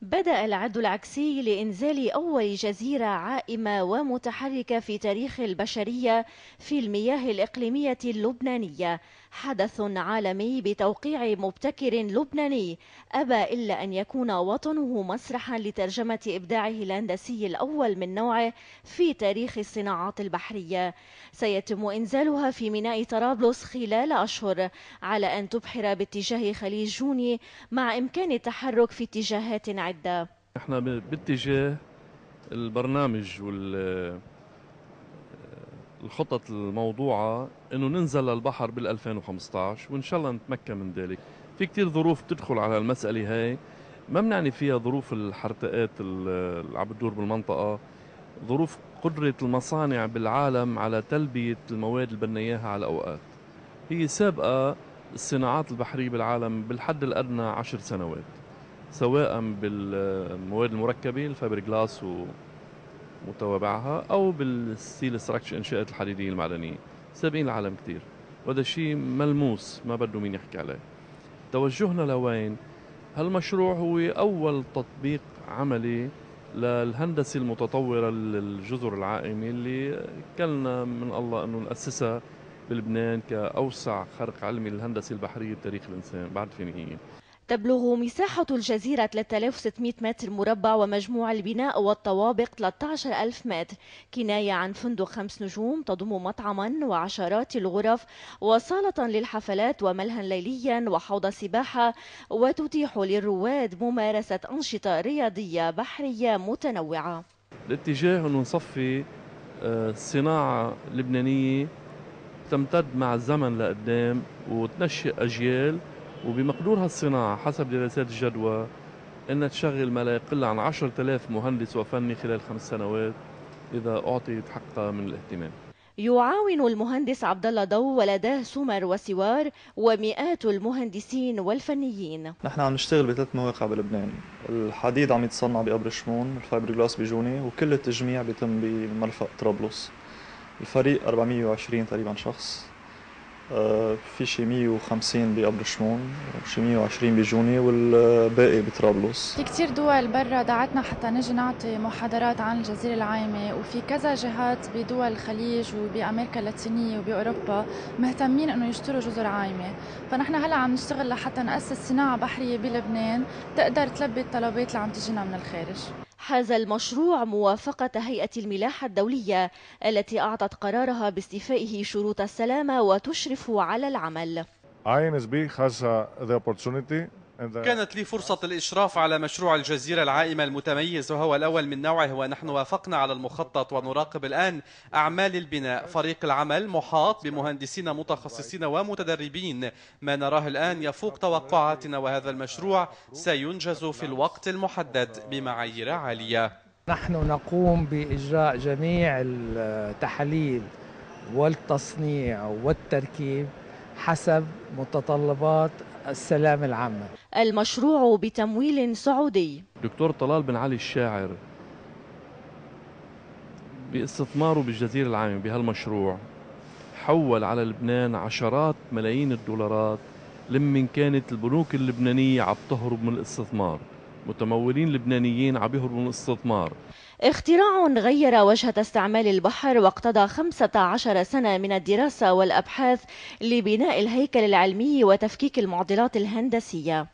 بدأ العد العكسي لإنزال أول جزيرة عائمة ومتحركة في تاريخ البشرية في المياه الإقليمية اللبنانية، حدث عالمي بتوقيع مبتكر لبناني أبى إلا أن يكون وطنه مسرحا لترجمة إبداعه الهندسي الأول من نوعه في تاريخ الصناعات البحرية. سيتم إنزالها في ميناء طرابلس خلال أشهر، على أن تبحر باتجاه خليج جوني مع إمكان التحرك في اتجاهات عدة. احنا باتجاه البرنامج والخطط الموضوعة انه ننزل للبحر بال 2015 وان شاء الله نتمكن من ذلك. في كتير ظروف تدخل على المسألة هاي، ما بنعني فيها ظروف الحرتقات اللي عم بتدور بالمنطقة، ظروف قدرة المصانع بالعالم على تلبية المواد اللي بدنا اياها على الاوقات. هي سابقة الصناعات البحرية بالعالم بالحد الادنى 10 سنوات، سواء بالمواد المركبة الفايبر جلاس وتوابعها أو بالستيل ستراكشر إنشاءات الحديدية المعدنية، سابقين العالم كتير، وهذا شيء ملموس ما بده مين يحكي عليه. توجهنا لوين؟ هالمشروع هو أول تطبيق عملي للهندسة المتطورة للجزر العائمة اللي كلنا من الله أنه نأسسها بلبنان كأوسع خرق علمي للهندسة البحرية بتاريخ الإنسان بعد فينيقيين. تبلغ مساحة الجزيرة 3600 متر مربع، ومجموع البناء والطوابق 13,000 متر، كناية عن فندق 5 نجوم تضم مطعما وعشرات الغرف وصالة للحفلات وملهى ليليا وحوض سباحة، وتتيح للرواد ممارسة أنشطة رياضية بحرية متنوعة. الاتجاه أنه نصفي صناعة لبنانية تمتد مع الزمن لقدام وتنشئ أجيال، وبمقدور هالصناعة حسب دراسات الجدوى أنها تشغل ما لا يقل عن 10,000 مهندس وفني خلال 5 سنوات إذا أعطيت حقها من الاهتمام. يعاون المهندس عبدالله ضو ولداه سمر وسوار ومئات المهندسين والفنيين. نحن عم نشتغل بثلاث مواقع بلبنان، الحديد عم يتصنع بقبر شمون، الفايبر جلاس بجوني، وكل التجميع بيتم بمرفق طرابلس. الفريق 420 تقريبا شخص، في شي 150 بقبر شمون وشي 120 بجوني والباقي بطرابلس. في كتير دول برا دعتنا حتى نجي نعطي محاضرات عن الجزيرة العايمة، وفي كذا جهات بدول الخليج وبأمريكا اللاتينية وبأوروبا مهتمين انه يشتروا جزر عايمة، فنحن هلا عم نشتغل لحتى نأسس صناعة بحرية بلبنان تقدر تلبي الطلبات اللي عم تجينا من الخارج. حاز المشروع موافقة هيئة الملاحة الدولية التي أعطت قرارها باستيفائه شروط السلامة وتشرف على العمل. كانت لي فرصة الإشراف على مشروع الجزيرة العائمة المتميز وهو الأول من نوعه، ونحن وافقنا على المخطط ونراقب الآن أعمال البناء. فريق العمل محاط بمهندسين متخصصين ومتدربين، ما نراه الآن يفوق توقعاتنا، وهذا المشروع سينجز في الوقت المحدد بمعايير عالية. نحن نقوم بإجراء جميع التحاليل والتصنيع والتركيب حسب متطلبات السلامة العامة. المشروع بتمويل سعودي. دكتور طلال بن علي الشاعر باستثماره بالجزيرة العائمة بهالمشروع حول على لبنان عشرات ملايين الدولارات، لمن كانت البنوك اللبنانية عم تهرب من الاستثمار، متمولين لبنانيين عم يهربوا من الاستثمار. اختراع غير وجهة استعمال البحر، واقتضى 15 سنة من الدراسة والأبحاث لبناء الهيكل العلمي وتفكيك المعضلات الهندسية.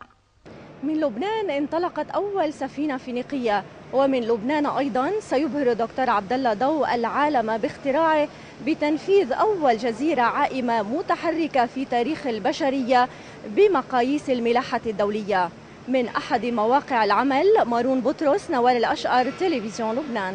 من لبنان انطلقت أول سفينة فينيقية، ومن لبنان أيضا سيبهر دكتور عبدالله ضو العالم باختراعه بتنفيذ أول جزيرة عائمة متحركة في تاريخ البشرية بمقاييس الملاحة الدولية. من أحد مواقع العمل، مارون بطرس، نوال الأشقر، تلفزيون لبنان.